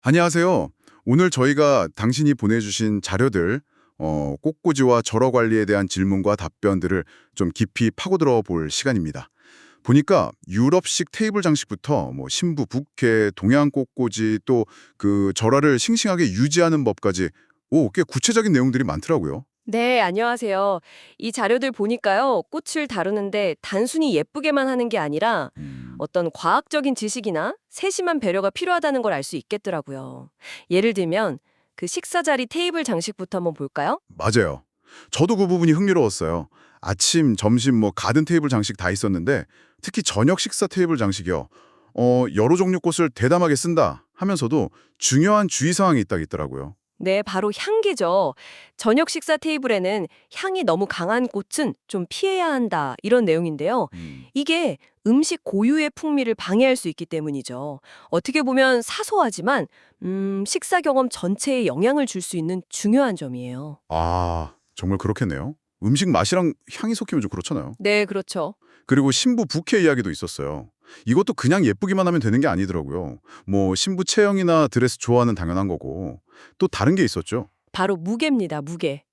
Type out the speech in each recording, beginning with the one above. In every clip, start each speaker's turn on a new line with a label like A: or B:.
A: 안녕하세요. 오늘 저희가 당신이 보내주신 자료들, 꽃꽂이와 절호 관리에 대한 질문과 답변들을 좀 깊이 파고들어 볼 시간입니다. 보니까 유럽식 테이블 장식부터 뭐 신부 부케, 동양 꽃꽂이 또 그 절화를 싱싱하게 유지하는 법까지 꽤 구체적인 내용들이 많더라고요.
B: 네, 안녕하세요. 이 자료들 보니까요, 꽃을 다루는데 단순히 예쁘게만 하는 게 아니라
A: 음,
B: 어떤 과학적인 지식이나 세심한 배려가 필요하다는 걸 알 수 있겠더라고요. 예를 들면 그 식사 자리 테이블 장식부터 한번 볼까요?
A: 맞아요. 저도 그 부분이 흥미로웠어요. 아침, 점심 뭐 가든 테이블 장식 다 있었는데 특히 저녁 식사 테이블 장식이요. 여러 종류 꽃을 대담하게 쓴다 하면서도 중요한 주의사항이 있더라고요.
B: 네, 바로 향기죠. 저녁 식사 테이블에는 향이 너무 강한 꽃은 좀 피해야 한다, 이런 내용인데요.
A: 음.
B: 이게 음식 고유의 풍미를 방해할 수 있기 때문이죠. 어떻게 보면 사소하지만 식사 경험 전체에 영향을 줄 수 있는 중요한 점이에요.
A: 아, 정말 그렇겠네요. 음식 맛이랑 향이 섞이면 좀 그렇잖아요.
B: 네, 그렇죠.
A: 그리고 신부 부케 이야기도 있었어요. 이것도 그냥 예쁘기만 하면 되는 게 아니더라고요. 뭐 신부 체형이나 드레스 좋아하는 당연한 거고 또 다른 게 있었죠.
B: 바로 무게입니다, 무게.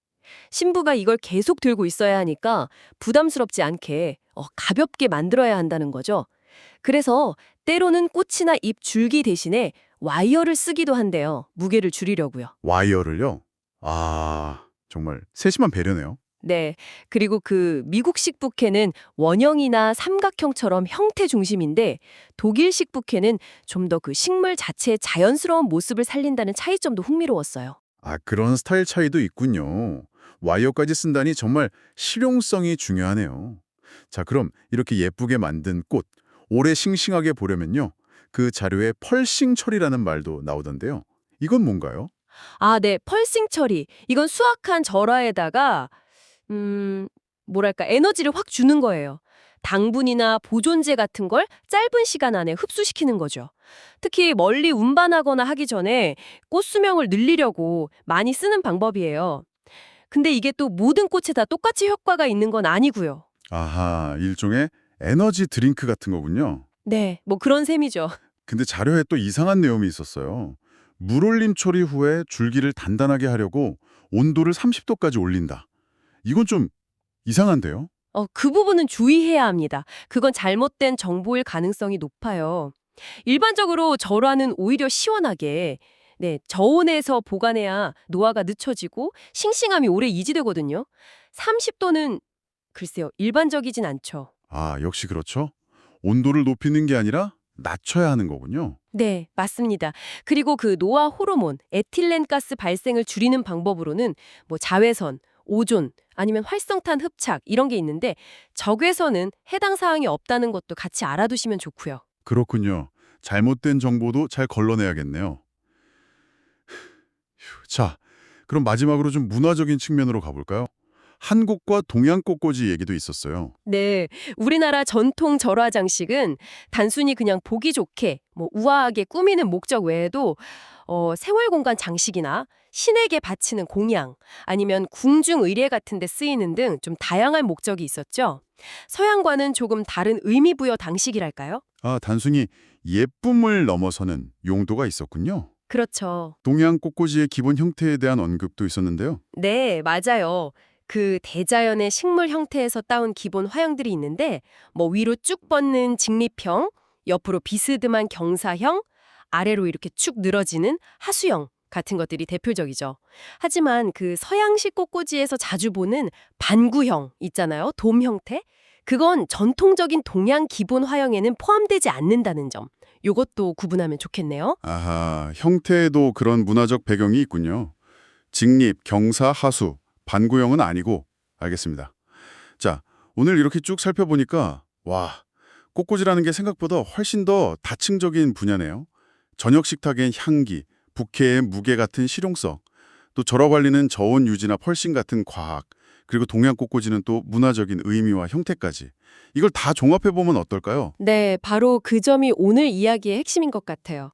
B: 신부가 이걸 계속 들고 있어야 하니까 부담스럽지 않게 가볍게 만들어야 한다는 거죠. 그래서 때로는 꽃이나 잎 줄기 대신에 와이어를 쓰기도 한대요. 무게를 줄이려고요.
A: 와이어를요? 아, 정말 세심한 배려네요.
B: 네. 그리고 그 미국식 부케는 원형이나 삼각형처럼 형태 중심인데 독일식 부케는 좀 더 그 식물 자체의 자연스러운 모습을 살린다는 차이점도 흥미로웠어요.
A: 아, 그런 스타일 차이도 있군요. 와이어까지 쓴다니 정말 실용성이 중요하네요. 자, 그럼 이렇게 예쁘게 만든 꽃, 오래 싱싱하게 보려면요. 그 자료에 펄싱 처리라는 말도 나오던데요. 이건 뭔가요?
B: 아, 네. 펄싱 처리. 이건 수확한 절화에다가 음, 뭐랄까, 에너지를 확 주는 거예요. 당분이나 보존제 같은 걸 짧은 시간 안에 흡수시키는 거죠. 특히 멀리 운반하거나 하기 전에 꽃 수명을 늘리려고 많이 쓰는 방법이에요. 근데 이게 또 모든 꽃에 다 똑같이 효과가 있는 건 아니고요.
A: 아하, 일종의 에너지 드링크 같은 거군요.
B: 네, 뭐 그런 셈이죠.
A: 근데 자료에 또 이상한 내용이 있었어요. 물올림 처리 후에 줄기를 단단하게 하려고 온도를 30도까지 올린다. 이건 좀 이상한데요?
B: 그 부분은 주의해야 합니다. 그건 잘못된 정보일 가능성이 높아요. 일반적으로 절화는 오히려 시원하게 네, 저온에서 보관해야 노화가 늦춰지고 싱싱함이 오래 유지되거든요. 30도는 글쎄요, 일반적이진 않죠.
A: 아, 역시 그렇죠. 온도를 높이는 게 아니라 낮춰야 하는 거군요.
B: 네, 맞습니다. 그리고 그 노화 호르몬, 에틸렌 가스 발생을 줄이는 방법으로는 뭐 자외선, 오존, 아니면 활성탄 흡착 이런 게 있는데 적외선은 해당 사항이 없다는 것도 같이 알아두시면 좋고요.
A: 그렇군요. 잘못된 정보도 잘 걸러내야겠네요. 자, 그럼 마지막으로 좀 문화적인 측면으로 가볼까요? 한국과 동양 꽃꽂이 얘기도 있었어요.
B: 네, 우리나라 전통 절화 장식은 단순히 그냥 보기 좋게 뭐 우아하게 꾸미는 목적 외에도 생활 공간 장식이나 신에게 바치는 공양 아니면 궁중 의례 같은 데 쓰이는 등 좀 다양한 목적이 있었죠. 서양과는 조금 다른 의미 부여 방식이랄까요?
A: 아, 단순히 예쁨을 넘어서는 용도가 있었군요.
B: 그렇죠.
A: 동양 꽃꽂이의 기본 형태에 대한 언급도 있었는데요.
B: 네, 맞아요. 그 대자연의 식물 형태에서 따온 기본 화형들이 있는데 뭐 위로 쭉 뻗는 직립형, 옆으로 비스듬한 경사형, 아래로 이렇게 축 늘어지는 하수형 같은 것들이 대표적이죠. 하지만 그 서양식 꽃꽂이에서 자주 보는 반구형 있잖아요. 돔 형태. 그건 전통적인 동양 기본 화형에는 포함되지 않는다는 점. 요것도 구분하면 좋겠네요.
A: 아하, 형태에도 그런 문화적 배경이 있군요. 직립, 경사, 하수, 반구형은 아니고 알겠습니다. 자, 오늘 이렇게 쭉 살펴보니까 와, 꽃꽂이라는 게 생각보다 훨씬 더 다층적인 분야네요. 저녁 식탁엔 향기, 부케의 무게 같은 실용성, 또 절화 관리는 저온 유지나 펄싱 같은 과학, 그리고 동양 꽃꽂이는 또 문화적인 의미와 형태까지. 이걸 다 종합해보면 어떨까요?
B: 네, 바로 그 점이 오늘 이야기의 핵심인 것 같아요.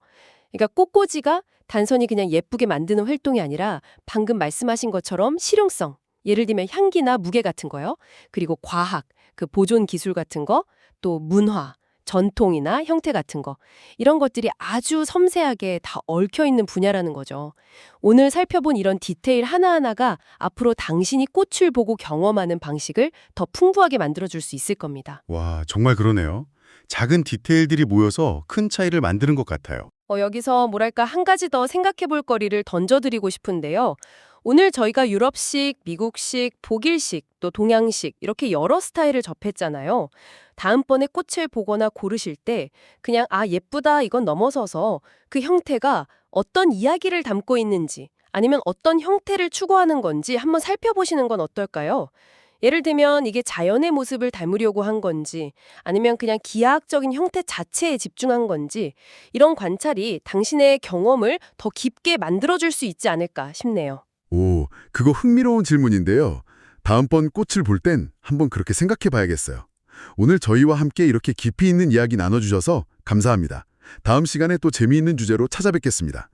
B: 그러니까 꽃꽂이가 단순히 그냥 예쁘게 만드는 활동이 아니라 방금 말씀하신 것처럼 실용성, 예를 들면 향기나 무게 같은 거요. 그리고 과학, 그 보존 기술 같은 거, 또 문화, 전통이나 형태 같은 거, 이런 것들이 아주 섬세하게 다 얽혀 있는 분야라는 거죠. 오늘 살펴본 이런 디테일 하나하나가 앞으로 당신이 꽃을 보고 경험하는 방식을 더 풍부하게 만들어줄 수 있을 겁니다.
A: 와, 정말 그러네요. 작은 디테일들이 모여서 큰 차이를 만드는 것 같아요.
B: 여기서 뭐랄까 한 가지 더 생각해 볼 거리를 던져드리고 싶은데요. 오늘 저희가 유럽식, 미국식, 독일식, 또 동양식 이렇게 여러 스타일을 접했잖아요. 다음번에 꽃을 보거나 고르실 때 그냥 예쁘다 이건 넘어서서 그 형태가 어떤 이야기를 담고 있는지 아니면 어떤 형태를 추구하는 건지 한번 살펴보시는 건 어떨까요? 예를 들면 이게 자연의 모습을 닮으려고 한 건지 아니면 그냥 기하학적인 형태 자체에 집중한 건지 이런 관찰이 당신의 경험을 더 깊게 만들어줄 수 있지 않을까 싶네요.
A: 오, 그거 흥미로운 질문인데요. 다음번 꽃을 볼 땐 한번 그렇게 생각해 봐야겠어요. 오늘 저희와 함께 이렇게 깊이 있는 이야기 나눠주셔서 감사합니다. 다음 시간에 또 재미있는 주제로 찾아뵙겠습니다.